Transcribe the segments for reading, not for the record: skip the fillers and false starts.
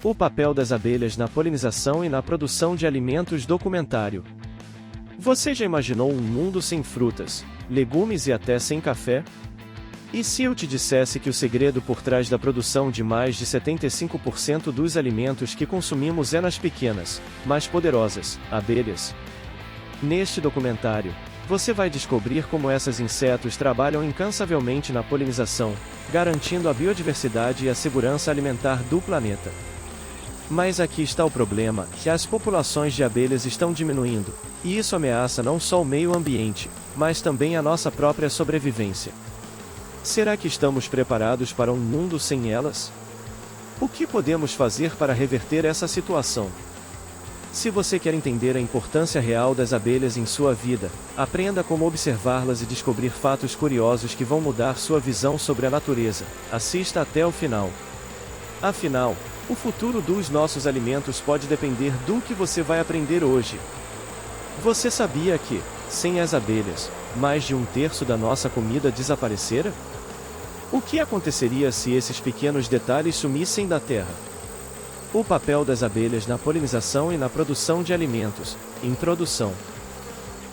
O papel das abelhas na polinização e na produção de alimentos. Documentário. Você já imaginou um mundo sem frutas, legumes e até sem café? E se eu te dissesse que o segredo por trás da produção de mais de 75% dos alimentos que consumimos é nas pequenas, mais poderosas, abelhas? Neste documentário, você vai descobrir como esses insetos trabalham incansavelmente na polinização, garantindo a biodiversidade e a segurança alimentar do planeta. Mas aqui está o problema, que as populações de abelhas estão diminuindo, e isso ameaça não só o meio ambiente, mas também a nossa própria sobrevivência. Será que estamos preparados para um mundo sem elas? O que podemos fazer para reverter essa situação? Se você quer entender a importância real das abelhas em sua vida, aprenda como observá-las e descobrir fatos curiosos que vão mudar sua visão sobre a natureza. Assista até o final. Afinal, o futuro dos nossos alimentos pode depender do que você vai aprender hoje. Você sabia que, sem as abelhas, mais de 1/3 da nossa comida desaparecera? O que aconteceria se esses pequenos detalhes sumissem da Terra? O papel das abelhas na polinização e na produção de alimentos. Introdução.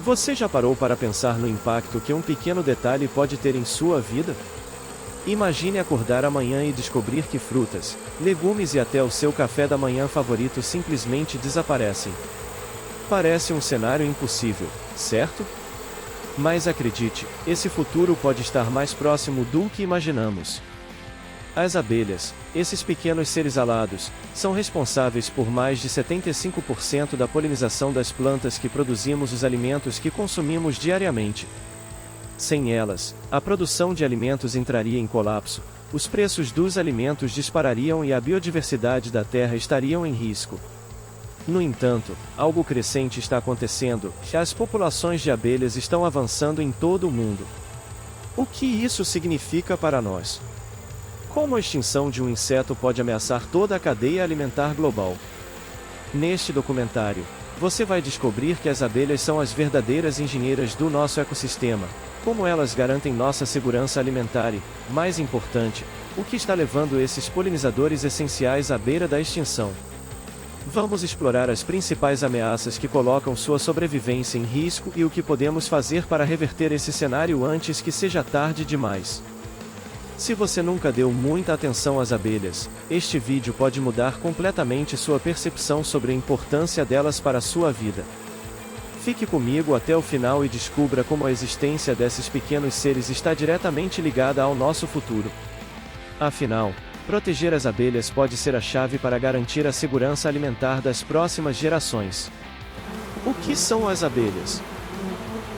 Você já parou para pensar no impacto que um pequeno detalhe pode ter em sua vida? Imagine acordar amanhã e descobrir que frutas, legumes e até o seu café da manhã favorito simplesmente desaparecem. Parece um cenário impossível, certo? Mas acredite, esse futuro pode estar mais próximo do que imaginamos. As abelhas, esses pequenos seres alados, são responsáveis por mais de 75% da polinização das plantas que produzimos os alimentos que consumimos diariamente. Sem elas, a produção de alimentos entraria em colapso, os preços dos alimentos disparariam e a biodiversidade da Terra estariam em risco. No entanto, algo crescente está acontecendo, as populações de abelhas estão avançando em todo o mundo. O que isso significa para nós? Como a extinção de um inseto pode ameaçar toda a cadeia alimentar global? Neste documentário, você vai descobrir que as abelhas são as verdadeiras engenheiras do nosso ecossistema, como elas garantem nossa segurança alimentar e, mais importante, o que está levando esses polinizadores essenciais à beira da extinção. Vamos explorar as principais ameaças que colocam sua sobrevivência em risco e o que podemos fazer para reverter esse cenário antes que seja tarde demais. Se você nunca deu muita atenção às abelhas, este vídeo pode mudar completamente sua percepção sobre a importância delas para a sua vida. Fique comigo até o final e descubra como a existência desses pequenos seres está diretamente ligada ao nosso futuro. Afinal, proteger as abelhas pode ser a chave para garantir a segurança alimentar das próximas gerações. O que são as abelhas?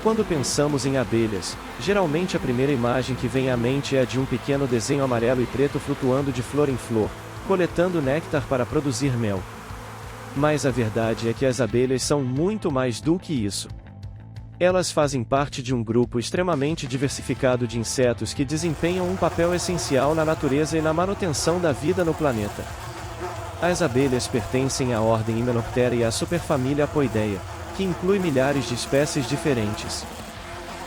Quando pensamos em abelhas, geralmente a primeira imagem que vem à mente é a de um pequeno desenho amarelo e preto flutuando de flor em flor, coletando néctar para produzir mel. Mas a verdade é que as abelhas são muito mais do que isso. Elas fazem parte de um grupo extremamente diversificado de insetos que desempenham um papel essencial na natureza e na manutenção da vida no planeta. As abelhas pertencem à ordem Hymenoptera e à superfamília Apoidea, que inclui milhares de espécies diferentes.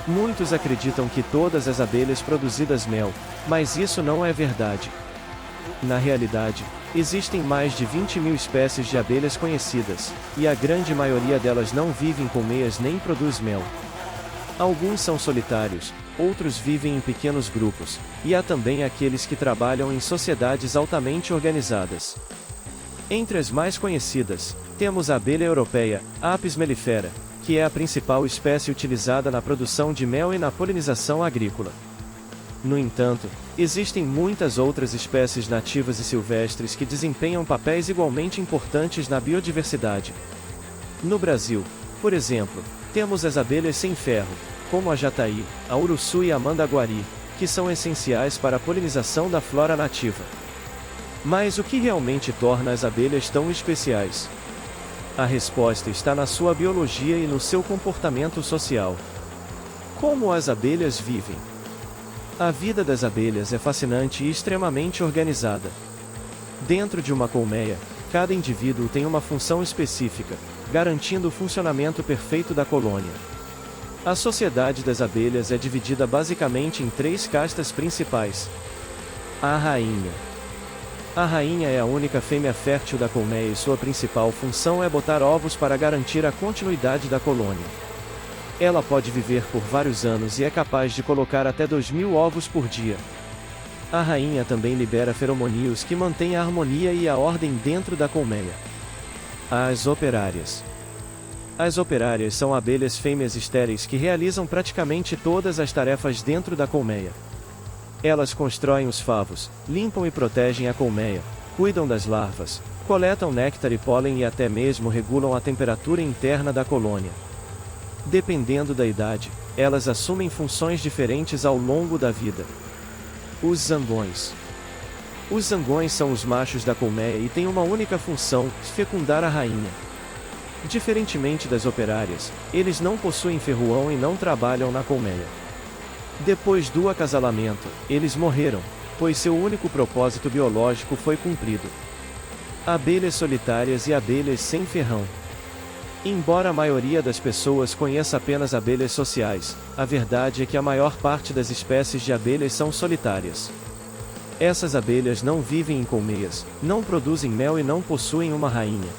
Muitos acreditam que todas as abelhas produzem mel, mas isso não é verdade. Na realidade, existem mais de 20.000 espécies de abelhas conhecidas, e a grande maioria delas não vivem com meias nem produz mel. Alguns são solitários, outros vivem em pequenos grupos, e há também aqueles que trabalham em sociedades altamente organizadas. Entre as mais conhecidas, temos a abelha europeia, Apis mellifera, que é a principal espécie utilizada na produção de mel e na polinização agrícola. No entanto, existem muitas outras espécies nativas e silvestres que desempenham papéis igualmente importantes na biodiversidade. No Brasil, por exemplo, temos as abelhas sem ferro, como a jataí, a uruçu e a mandaguari, que são essenciais para a polinização da flora nativa. Mas o que realmente torna as abelhas tão especiais? A resposta está na sua biologia e no seu comportamento social. Como as abelhas vivem? A vida das abelhas é fascinante e extremamente organizada. Dentro de uma colmeia, cada indivíduo tem uma função específica, garantindo o funcionamento perfeito da colônia. A sociedade das abelhas é dividida basicamente em 3 castas principais. A rainha. A rainha é a única fêmea fértil da colmeia e sua principal função é botar ovos para garantir a continuidade da colônia. Ela pode viver por vários anos e é capaz de colocar até 2.000 ovos por dia. A rainha também libera feromoníos que mantêm a harmonia e a ordem dentro da colmeia. As operárias. As operárias são abelhas fêmeas estéreis que realizam praticamente todas as tarefas dentro da colmeia. Elas constroem os favos, limpam e protegem a colmeia, cuidam das larvas, coletam néctar e pólen e até mesmo regulam a temperatura interna da colônia. Dependendo da idade, elas assumem funções diferentes ao longo da vida. Os zangões. Os zangões são os machos da colmeia e têm uma única função: fecundar a rainha. Diferentemente das operárias, eles não possuem ferruão e não trabalham na colmeia. Depois do acasalamento, eles morreram, pois seu único propósito biológico foi cumprido. Abelhas solitárias e abelhas sem ferrão. Embora a maioria das pessoas conheça apenas abelhas sociais, a verdade é que a maior parte das espécies de abelhas são solitárias. Essas abelhas não vivem em colmeias, não produzem mel e não possuem uma rainha.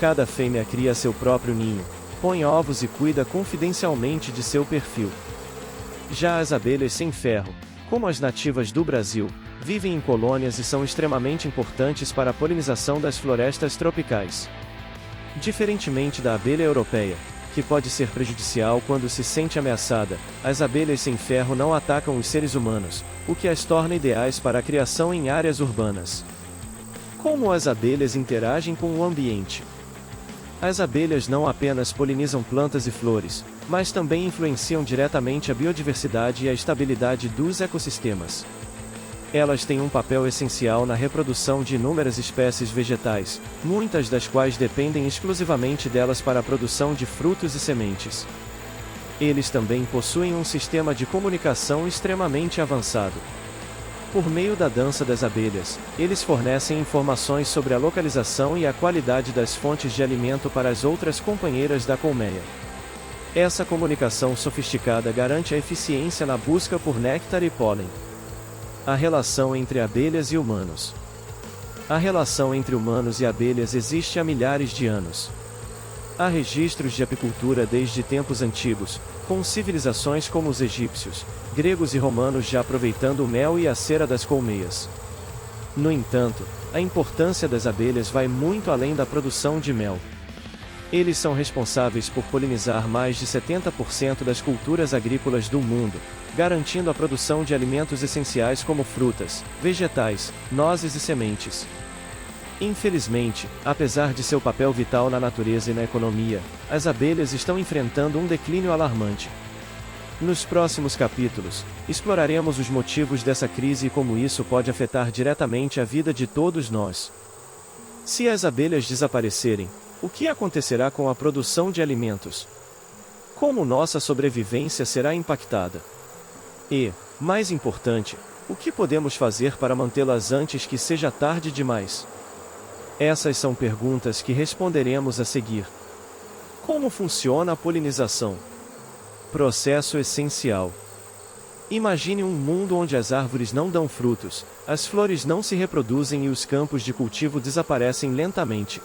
Cada fêmea cria seu próprio ninho, põe ovos e cuida confidencialmente de seu perfil. Já as abelhas sem ferro, como as nativas do Brasil, vivem em colônias e são extremamente importantes para a polinização das florestas tropicais. Diferentemente da abelha europeia, que pode ser prejudicial quando se sente ameaçada, as abelhas sem ferro não atacam os seres humanos, o que as torna ideais para a criação em áreas urbanas. Como as abelhas interagem com o ambiente? As abelhas não apenas polinizam plantas e flores, mas também influenciam diretamente a biodiversidade e a estabilidade dos ecossistemas. Elas têm um papel essencial na reprodução de inúmeras espécies vegetais, muitas das quais dependem exclusivamente delas para a produção de frutos e sementes. Eles também possuem um sistema de comunicação extremamente avançado. Por meio da dança das abelhas, eles fornecem informações sobre a localização e a qualidade das fontes de alimento para as outras companheiras da colmeia. Essa comunicação sofisticada garante a eficiência na busca por néctar e pólen. A relação entre abelhas e humanos. A relação entre humanos e abelhas existe há milhares de anos. Há registros de apicultura desde tempos antigos, com civilizações como os egípcios, gregos e romanos já aproveitando o mel e a cera das colmeias. No entanto, a importância das abelhas vai muito além da produção de mel. Eles são responsáveis por polinizar mais de 70% das culturas agrícolas do mundo, garantindo a produção de alimentos essenciais como frutas, vegetais, nozes e sementes. Infelizmente, apesar de seu papel vital na natureza e na economia, as abelhas estão enfrentando um declínio alarmante. Nos próximos capítulos, exploraremos os motivos dessa crise e como isso pode afetar diretamente a vida de todos nós. Se as abelhas desaparecerem, o que acontecerá com a produção de alimentos? Como nossa sobrevivência será impactada? E, mais importante, o que podemos fazer para mantê-las antes que seja tarde demais? Essas são perguntas que responderemos a seguir. Como funciona a polinização? Processo essencial. Imagine um mundo onde as árvores não dão frutos, as flores não se reproduzem e os campos de cultivo desaparecem lentamente.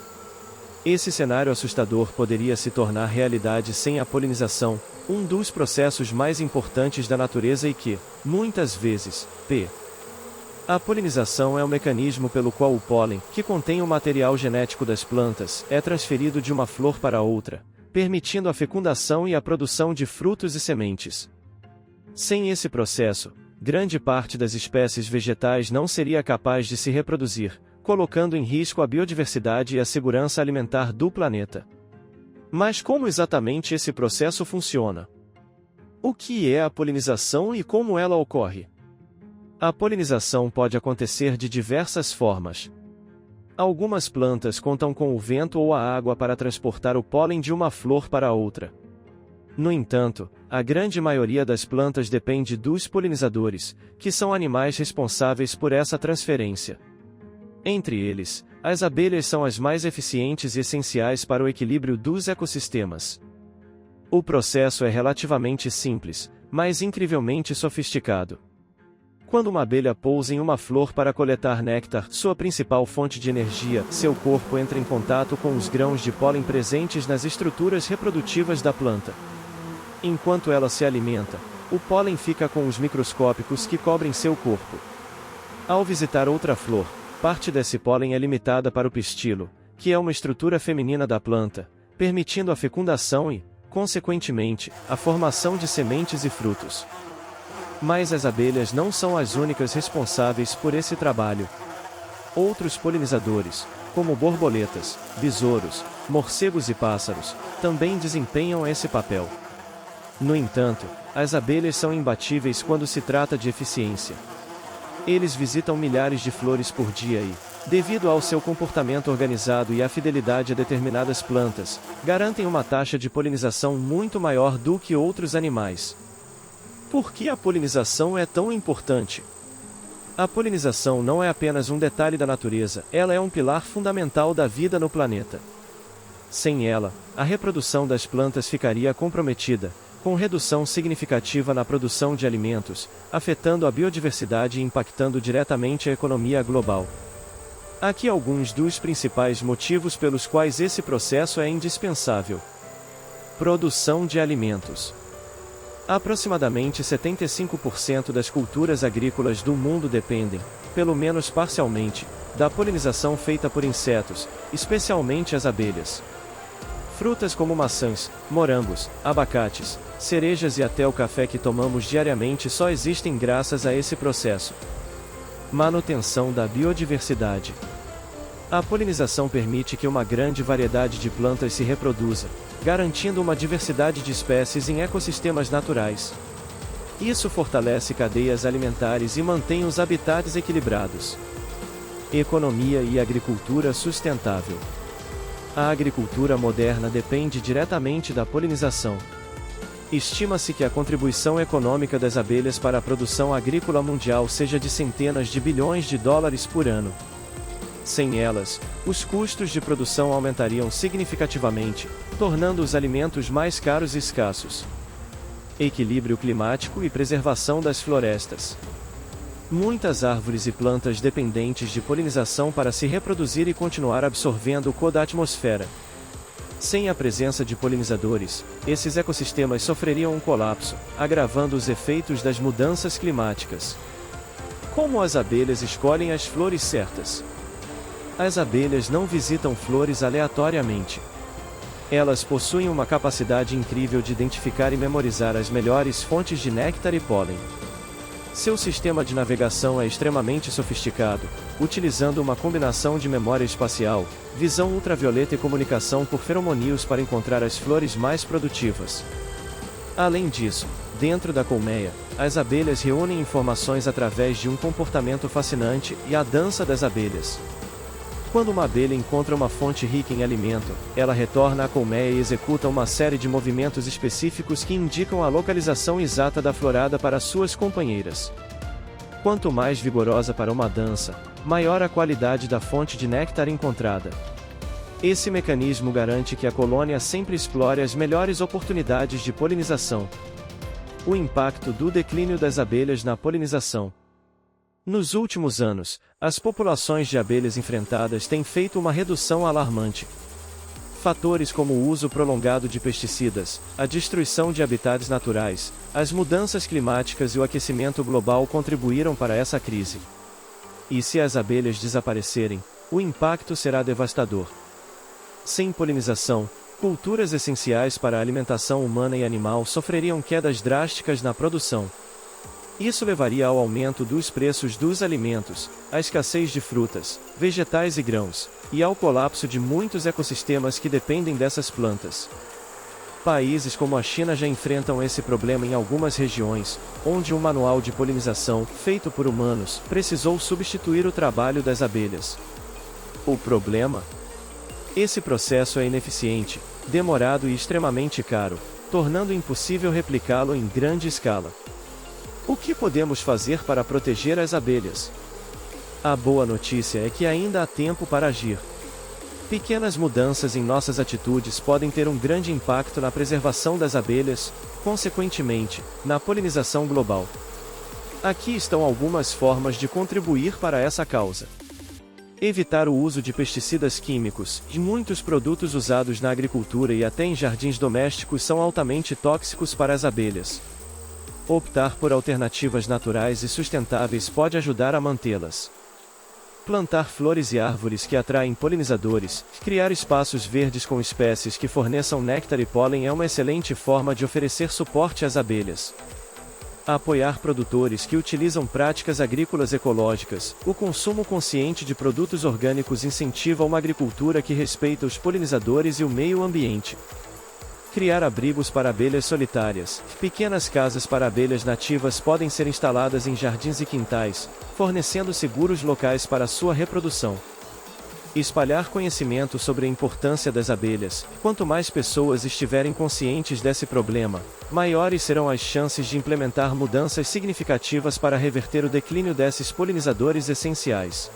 Esse cenário assustador poderia se tornar realidade sem a polinização, um dos processos mais importantes da natureza e que, muitas vezes, A polinização é o mecanismo pelo qual o pólen, que contém o material genético das plantas, é transferido de uma flor para outra, permitindo a fecundação e a produção de frutos e sementes. Sem esse processo, grande parte das espécies vegetais não seria capaz de se reproduzir, colocando em risco a biodiversidade e a segurança alimentar do planeta. Mas como exatamente esse processo funciona? O que é a polinização e como ela ocorre? A polinização pode acontecer de diversas formas. Algumas plantas contam com o vento ou a água para transportar o pólen de uma flor para outra. No entanto, a grande maioria das plantas depende dos polinizadores, que são animais responsáveis por essa transferência. Entre eles, as abelhas são as mais eficientes e essenciais para o equilíbrio dos ecossistemas. O processo é relativamente simples, mas incrivelmente sofisticado. Quando uma abelha pousa em uma flor para coletar néctar, sua principal fonte de energia, seu corpo entra em contato com os grãos de pólen presentes nas estruturas reprodutivas da planta. Enquanto ela se alimenta, o pólen fica com os microscópicos que cobrem seu corpo. Ao visitar outra flor, parte desse pólen é limitada para o pistilo, que é uma estrutura feminina da planta, permitindo a fecundação e, consequentemente, a formação de sementes e frutos. Mas as abelhas não são as únicas responsáveis por esse trabalho. Outros polinizadores, como borboletas, besouros, morcegos e pássaros, também desempenham esse papel. No entanto, as abelhas são imbatíveis quando se trata de eficiência. Eles visitam milhares de flores por dia e, devido ao seu comportamento organizado e à fidelidade a determinadas plantas, garantem uma taxa de polinização muito maior do que outros animais. Por que a polinização é tão importante? A polinização não é apenas um detalhe da natureza, ela é um pilar fundamental da vida no planeta. Sem ela, a reprodução das plantas ficaria comprometida, com redução significativa na produção de alimentos, afetando a biodiversidade e impactando diretamente a economia global. Aqui alguns dos principais motivos pelos quais esse processo é indispensável. Produção de alimentos. Aproximadamente 75% das culturas agrícolas do mundo dependem, pelo menos parcialmente, da polinização feita por insetos, especialmente as abelhas. Frutas como maçãs, morangos, abacates, cerejas e até o café que tomamos diariamente só existem graças a esse processo. Manutenção da biodiversidade. A polinização permite que uma grande variedade de plantas se reproduza, garantindo uma diversidade de espécies em ecossistemas naturais. Isso fortalece cadeias alimentares e mantém os habitats equilibrados. Economia e agricultura sustentável. A agricultura moderna depende diretamente da polinização. Estima-se que a contribuição econômica das abelhas para a produção agrícola mundial seja de centenas de bilhões de dólares por ano. Sem elas, os custos de produção aumentariam significativamente, tornando os alimentos mais caros e escassos. Equilíbrio climático e preservação das florestas. Muitas árvores e plantas dependentes de polinização para se reproduzir e continuar absorvendo o CO da atmosfera. Sem a presença de polinizadores, esses ecossistemas sofreriam um colapso, agravando os efeitos das mudanças climáticas. Como as abelhas escolhem as flores certas? As abelhas não visitam flores aleatoriamente. Elas possuem uma capacidade incrível de identificar e memorizar as melhores fontes de néctar e pólen. Seu sistema de navegação é extremamente sofisticado, utilizando uma combinação de memória espacial, visão ultravioleta e comunicação por feromoníos para encontrar as flores mais produtivas. Além disso, dentro da colmeia, as abelhas reúnem informações através de um comportamento fascinante e a dança das abelhas. Quando uma abelha encontra uma fonte rica em alimento, ela retorna à colmeia e executa uma série de movimentos específicos que indicam a localização exata da florada para suas companheiras. Quanto mais vigorosa para uma dança, maior a qualidade da fonte de néctar encontrada. Esse mecanismo garante que a colônia sempre explore as melhores oportunidades de polinização. O impacto do declínio das abelhas na polinização. Nos últimos anos, as populações de abelhas enfrentadas têm feito uma redução alarmante. Fatores como o uso prolongado de pesticidas, a destruição de habitats naturais, as mudanças climáticas e o aquecimento global contribuíram para essa crise. E se as abelhas desaparecerem, o impacto será devastador. Sem polinização, culturas essenciais para a alimentação humana e animal sofreriam quedas drásticas na produção. Isso levaria ao aumento dos preços dos alimentos, à escassez de frutas, vegetais e grãos, e ao colapso de muitos ecossistemas que dependem dessas plantas. Países como a China já enfrentam esse problema em algumas regiões, onde um manual de polinização, feito por humanos, precisou substituir o trabalho das abelhas. O problema? Esse processo é ineficiente, demorado e extremamente caro, tornando impossível replicá-lo em grande escala. O que podemos fazer para proteger as abelhas? A boa notícia é que ainda há tempo para agir. Pequenas mudanças em nossas atitudes podem ter um grande impacto na preservação das abelhas, consequentemente, na polinização global. Aqui estão algumas formas de contribuir para essa causa. Evitar o uso de pesticidas químicos, e muitos produtos usados na agricultura e até em jardins domésticos são altamente tóxicos para as abelhas. Optar por alternativas naturais e sustentáveis pode ajudar a mantê-las. Plantar flores e árvores que atraem polinizadores, criar espaços verdes com espécies que forneçam néctar e pólen é uma excelente forma de oferecer suporte às abelhas. Apoiar produtores que utilizam práticas agrícolas ecológicas. O consumo consciente de produtos orgânicos incentiva uma agricultura que respeita os polinizadores e o meio ambiente. Criar abrigos para abelhas solitárias. Pequenas casas para abelhas nativas podem ser instaladas em jardins e quintais, fornecendo seguros locais para sua reprodução. Espalhar conhecimento sobre a importância das abelhas. Quanto mais pessoas estiverem conscientes desse problema, maiores serão as chances de implementar mudanças significativas para reverter o declínio desses polinizadores essenciais.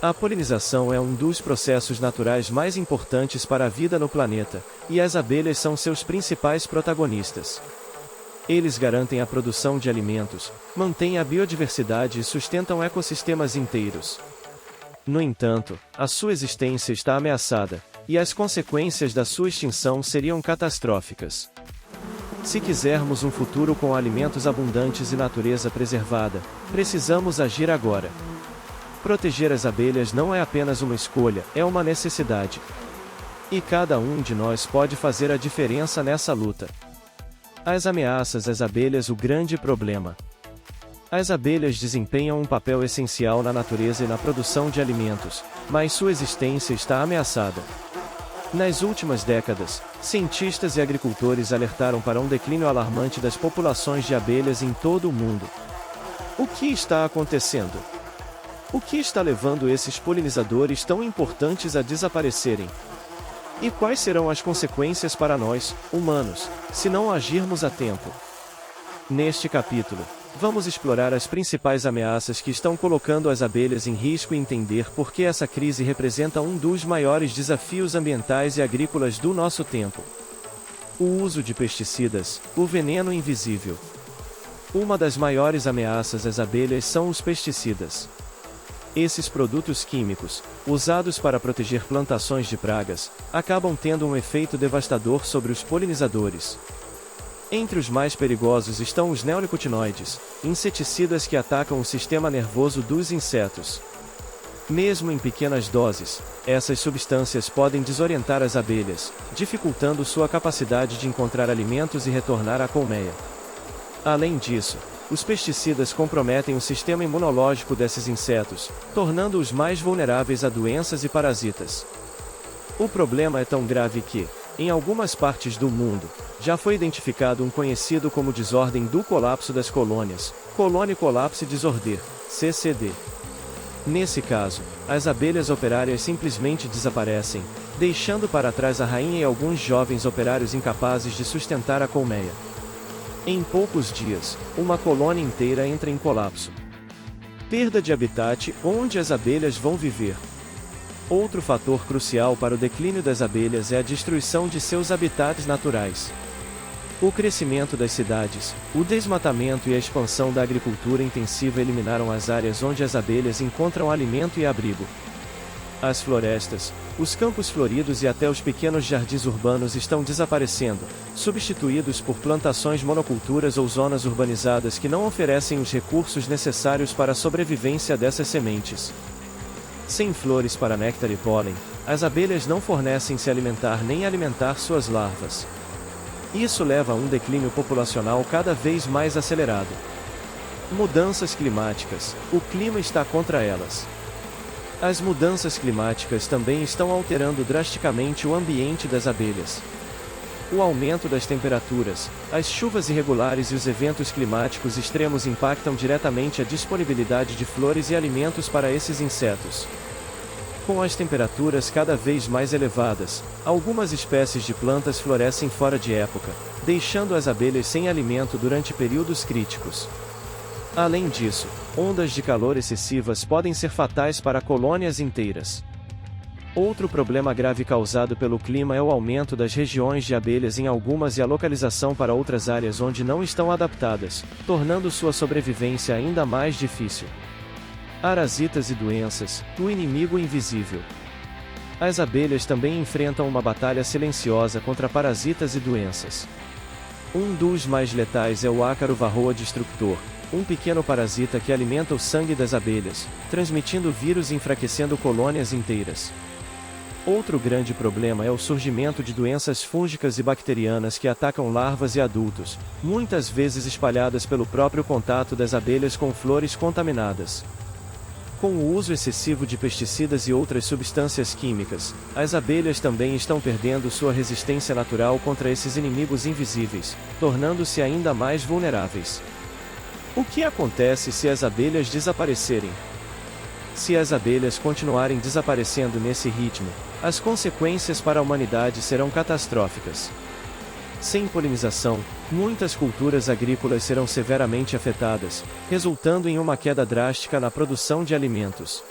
A polinização é um dos processos naturais mais importantes para a vida no planeta, e as abelhas são seus principais protagonistas. Eles garantem a produção de alimentos, mantêm a biodiversidade e sustentam ecossistemas inteiros. No entanto, a sua existência está ameaçada, e as consequências da sua extinção seriam catastróficas. Se quisermos um futuro com alimentos abundantes e natureza preservada, precisamos agir agora. Proteger as abelhas não é apenas uma escolha, é uma necessidade. E cada um de nós pode fazer a diferença nessa luta. As ameaças às abelhas. O grande problema. As abelhas desempenham um papel essencial na natureza e na produção de alimentos, mas sua existência está ameaçada. Nas últimas décadas, cientistas e agricultores alertaram para um declínio alarmante das populações de abelhas em todo o mundo. O que está acontecendo? O que está levando esses polinizadores tão importantes a desaparecerem? E quais serão as consequências para nós, humanos, se não agirmos a tempo? Neste capítulo, vamos explorar as principais ameaças que estão colocando as abelhas em risco e entender por que essa crise representa um dos maiores desafios ambientais e agrícolas do nosso tempo. O uso de pesticidas, o veneno invisível. Uma das maiores ameaças às abelhas são os pesticidas. Esses produtos químicos, usados para proteger plantações de pragas, acabam tendo um efeito devastador sobre os polinizadores. Entre os mais perigosos estão os neonicotinoides, inseticidas que atacam o sistema nervoso dos insetos. Mesmo em pequenas doses, essas substâncias podem desorientar as abelhas, dificultando sua capacidade de encontrar alimentos e retornar à colmeia. Além disso, os pesticidas comprometem o sistema imunológico desses insetos, tornando-os mais vulneráveis a doenças e parasitas. O problema é tão grave que, em algumas partes do mundo, já foi identificado um conhecido como desordem do colapso das colônias, Colony Collapse Disorder, CCD. Nesse caso, as abelhas operárias simplesmente desaparecem, deixando para trás a rainha e alguns jovens operários incapazes de sustentar a colmeia. Em poucos dias, uma colônia inteira entra em colapso. Perda de habitat. Onde as abelhas vão viver? Outro fator crucial para o declínio das abelhas é a destruição de seus habitats naturais. O crescimento das cidades, o desmatamento e a expansão da agricultura intensiva eliminaram as áreas onde as abelhas encontram alimento e abrigo. As florestas, os campos floridos e até os pequenos jardins urbanos estão desaparecendo, substituídos por plantações monoculturas ou zonas urbanizadas que não oferecem os recursos necessários para a sobrevivência dessas sementes. Sem flores para néctar e pólen, as abelhas não fornecem se alimentar nem alimentar suas larvas. Isso leva a um declínio populacional cada vez mais acelerado. Mudanças climáticas. O clima está contra elas. As mudanças climáticas também estão alterando drasticamente o ambiente das abelhas. O aumento das temperaturas, as chuvas irregulares e os eventos climáticos extremos impactam diretamente a disponibilidade de flores e alimentos para esses insetos. Com as temperaturas cada vez mais elevadas, algumas espécies de plantas florescem fora de época, deixando as abelhas sem alimento durante períodos críticos. Além disso, ondas de calor excessivas podem ser fatais para colônias inteiras. Outro problema grave causado pelo clima é o aumento das regiões de abelhas em algumas e a localização para outras áreas onde não estão adaptadas, tornando sua sobrevivência ainda mais difícil. Parasitas e doenças, o inimigo invisível. As abelhas também enfrentam uma batalha silenciosa contra parasitas e doenças. Um dos mais letais é o ácaro varroa destructor, um pequeno parasita que alimenta o sangue das abelhas, transmitindo vírus e enfraquecendo colônias inteiras. Outro grande problema é o surgimento de doenças fúngicas e bacterianas que atacam larvas e adultos, muitas vezes espalhadas pelo próprio contato das abelhas com flores contaminadas. Com o uso excessivo de pesticidas e outras substâncias químicas, as abelhas também estão perdendo sua resistência natural contra esses inimigos invisíveis, tornando-se ainda mais vulneráveis. O que acontece se as abelhas desaparecerem? Se as abelhas continuarem desaparecendo nesse ritmo, as consequências para a humanidade serão catastróficas. Sem polinização, muitas culturas agrícolas serão severamente afetadas, resultando em uma queda drástica na produção de alimentos.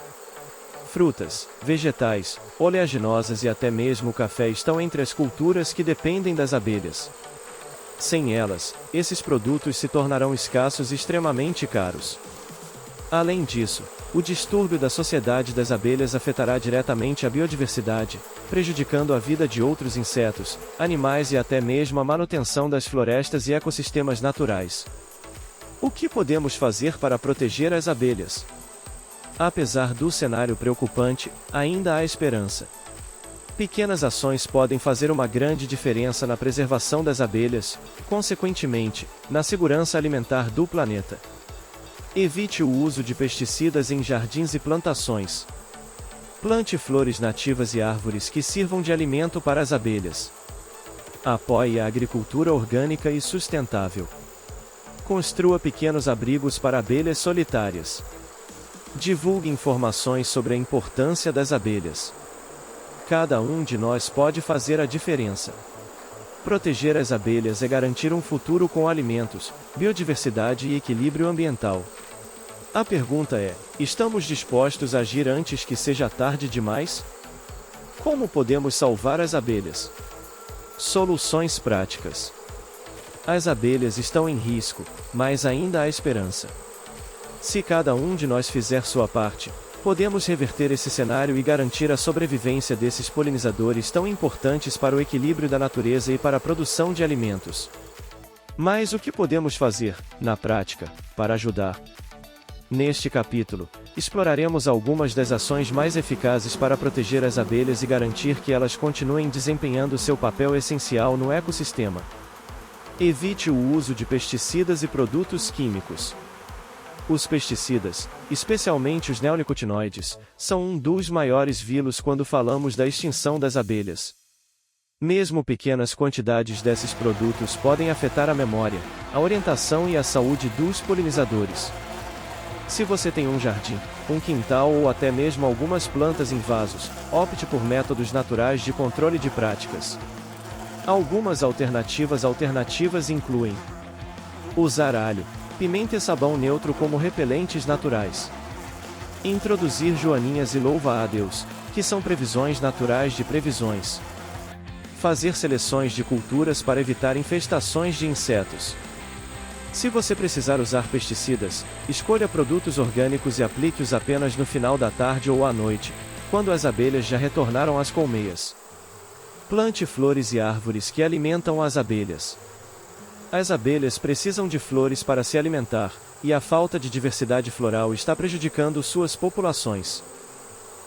Frutas, vegetais, oleaginosas e até mesmo o café estão entre as culturas que dependem das abelhas. Sem elas, esses produtos se tornarão escassos e extremamente caros. Além disso, o distúrbio da sociedade das abelhas afetará diretamente a biodiversidade, prejudicando a vida de outros insetos, animais e até mesmo a manutenção das florestas e ecossistemas naturais. O que podemos fazer para proteger as abelhas? Apesar do cenário preocupante, ainda há esperança. Pequenas ações podem fazer uma grande diferença na preservação das abelhas, consequentemente, na segurança alimentar do planeta. Evite o uso de pesticidas em jardins e plantações. Plante flores nativas e árvores que sirvam de alimento para as abelhas. Apoie a agricultura orgânica e sustentável. Construa pequenos abrigos para abelhas solitárias. Divulgue informações sobre a importância das abelhas. Cada um de nós pode fazer a diferença. Proteger as abelhas é garantir um futuro com alimentos, biodiversidade e equilíbrio ambiental. A pergunta é: estamos dispostos a agir antes que seja tarde demais? Como podemos salvar as abelhas? Soluções práticas. As abelhas estão em risco, mas ainda há esperança. Se cada um de nós fizer sua parte, podemos reverter esse cenário e garantir a sobrevivência desses polinizadores tão importantes para o equilíbrio da natureza e para a produção de alimentos. Mas o que podemos fazer, na prática, para ajudar? Neste capítulo, exploraremos algumas das ações mais eficazes para proteger as abelhas e garantir que elas continuem desempenhando seu papel essencial no ecossistema. Evite o uso de pesticidas e produtos químicos. Os pesticidas, especialmente os neonicotinoides, são um dos maiores vilões quando falamos da extinção das abelhas. Mesmo pequenas quantidades desses produtos podem afetar a memória, a orientação e a saúde dos polinizadores. Se você tem um jardim, um quintal ou até mesmo algumas plantas em vasos, opte por métodos naturais de controle de práticas. Algumas alternativas incluem: usar alho, pimenta e sabão neutro como repelentes naturais. Introduzir joaninhas e louva-a-Deus, que são previsões naturais de previsões. Fazer seleções de culturas para evitar infestações de insetos. Se você precisar usar pesticidas, escolha produtos orgânicos e aplique-os apenas no final da tarde ou à noite, quando as abelhas já retornaram às colmeias. Plante flores e árvores que alimentam as abelhas. As abelhas precisam de flores para se alimentar, e a falta de diversidade floral está prejudicando suas populações.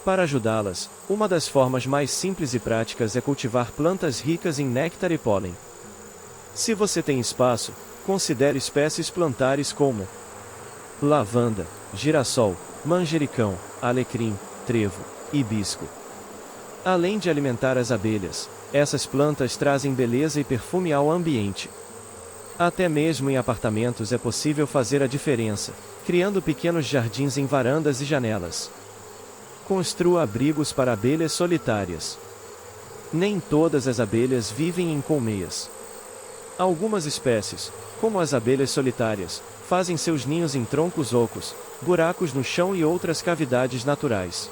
Para ajudá-las, uma das formas mais simples e práticas é cultivar plantas ricas em néctar e pólen. Se você tem espaço, considere espécies plantares como lavanda, girassol, manjericão, alecrim, trevo, hibisco. Além de alimentar as abelhas, essas plantas trazem beleza e perfume ao ambiente. Até mesmo em apartamentos é possível fazer a diferença, criando pequenos jardins em varandas e janelas. Construa abrigos para abelhas solitárias. Nem todas as abelhas vivem em colmeias. Algumas espécies, como as abelhas solitárias, fazem seus ninhos em troncos ocos, buracos no chão e outras cavidades naturais.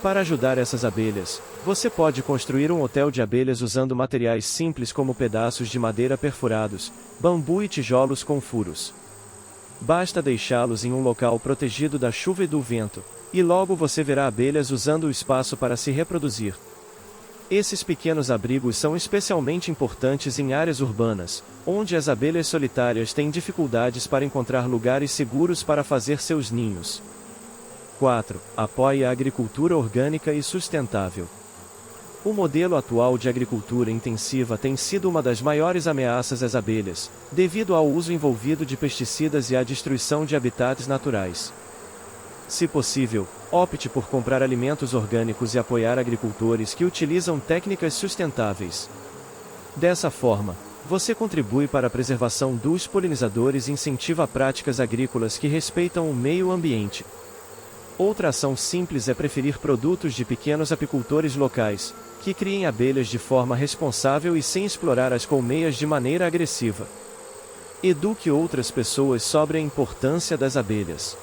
Para ajudar essas abelhas, você pode construir um hotel de abelhas usando materiais simples como pedaços de madeira perfurados, bambu e tijolos com furos. Basta deixá-los em um local protegido da chuva e do vento, e logo você verá abelhas usando o espaço para se reproduzir. Esses pequenos abrigos são especialmente importantes em áreas urbanas, onde as abelhas solitárias têm dificuldades para encontrar lugares seguros para fazer seus ninhos. 4. Apoie a agricultura orgânica e sustentável. O modelo atual de agricultura intensiva tem sido uma das maiores ameaças às abelhas, devido ao uso envolvido de pesticidas e à destruição de habitats naturais. Se possível, opte por comprar alimentos orgânicos e apoiar agricultores que utilizam técnicas sustentáveis. Dessa forma, você contribui para a preservação dos polinizadores e incentiva práticas agrícolas que respeitam o meio ambiente. Outra ação simples é preferir produtos de pequenos apicultores locais, que criem abelhas de forma responsável e sem explorar as colmeias de maneira agressiva. Eduque outras pessoas sobre a importância das abelhas.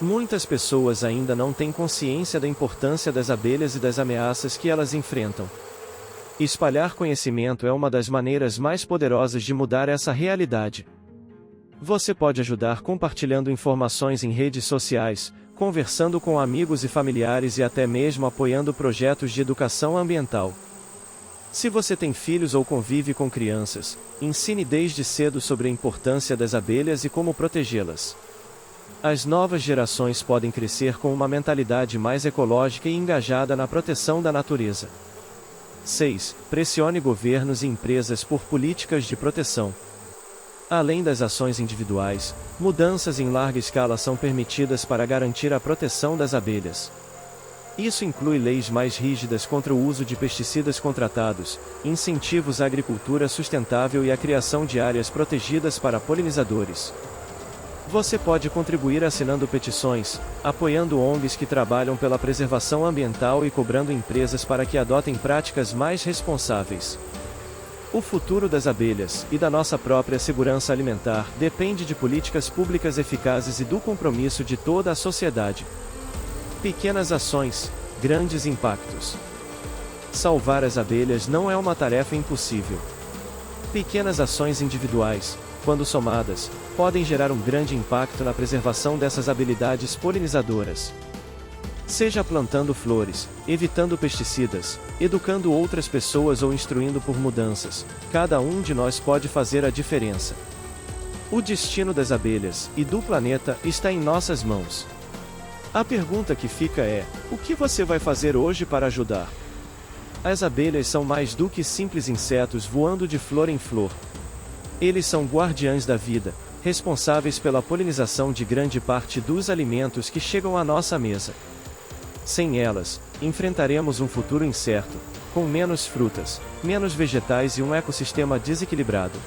Muitas pessoas ainda não têm consciência da importância das abelhas e das ameaças que elas enfrentam. Espalhar conhecimento é uma das maneiras mais poderosas de mudar essa realidade. Você pode ajudar compartilhando informações em redes sociais, conversando com amigos e familiares e até mesmo apoiando projetos de educação ambiental. Se você tem filhos ou convive com crianças, ensine desde cedo sobre a importância das abelhas e como protegê-las. As novas gerações podem crescer com uma mentalidade mais ecológica e engajada na proteção da natureza. 6. Pressione governos e empresas por políticas de proteção. Além das ações individuais, mudanças em larga escala são permitidas para garantir a proteção das abelhas. Isso inclui leis mais rígidas contra o uso de pesticidas contratados, incentivos à agricultura sustentável e a criação de áreas protegidas para polinizadores. Você pode contribuir assinando petições, apoiando ONGs que trabalham pela preservação ambiental e cobrando empresas para que adotem práticas mais responsáveis. O futuro das abelhas, e da nossa própria segurança alimentar, depende de políticas públicas eficazes e do compromisso de toda a sociedade. Pequenas ações, grandes impactos. Salvar as abelhas não é uma tarefa impossível. Pequenas ações individuais, quando somadas, podem gerar um grande impacto na preservação dessas habilidades polinizadoras. Seja plantando flores, evitando pesticidas, educando outras pessoas ou instruindo por mudanças, cada um de nós pode fazer a diferença. O destino das abelhas e do planeta está em nossas mãos. A pergunta que fica é: o que você vai fazer hoje para ajudar? As abelhas são mais do que simples insetos voando de flor em flor. Eles são guardiães da vida, responsáveis pela polinização de grande parte dos alimentos que chegam à nossa mesa. Sem elas, enfrentaremos um futuro incerto, com menos frutas, menos vegetais e um ecossistema desequilibrado.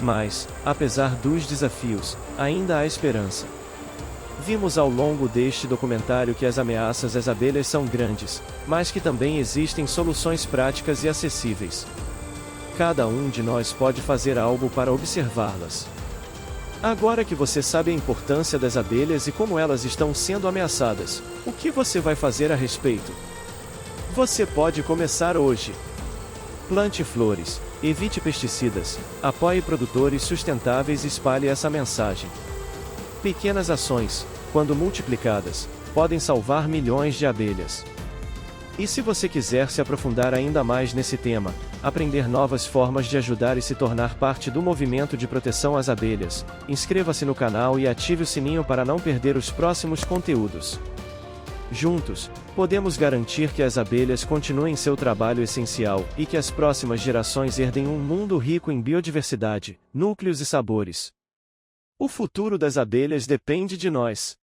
Mas, apesar dos desafios, ainda há esperança. Vimos ao longo deste documentário que as ameaças às abelhas são grandes, mas que também existem soluções práticas e acessíveis. Cada um de nós pode fazer algo para observá-las. Agora que você sabe a importância das abelhas e como elas estão sendo ameaçadas, o que você vai fazer a respeito? Você pode começar hoje. Plante flores, evite pesticidas, apoie produtores sustentáveis e espalhe essa mensagem. Pequenas ações, quando multiplicadas, podem salvar milhões de abelhas. E se você quiser se aprofundar ainda mais nesse tema, aprender novas formas de ajudar e se tornar parte do movimento de proteção às abelhas, inscreva-se no canal e ative o sininho para não perder os próximos conteúdos. Juntos, podemos garantir que as abelhas continuem seu trabalho essencial e que as próximas gerações herdem um mundo rico em biodiversidade, núcleos e sabores. O futuro das abelhas depende de nós.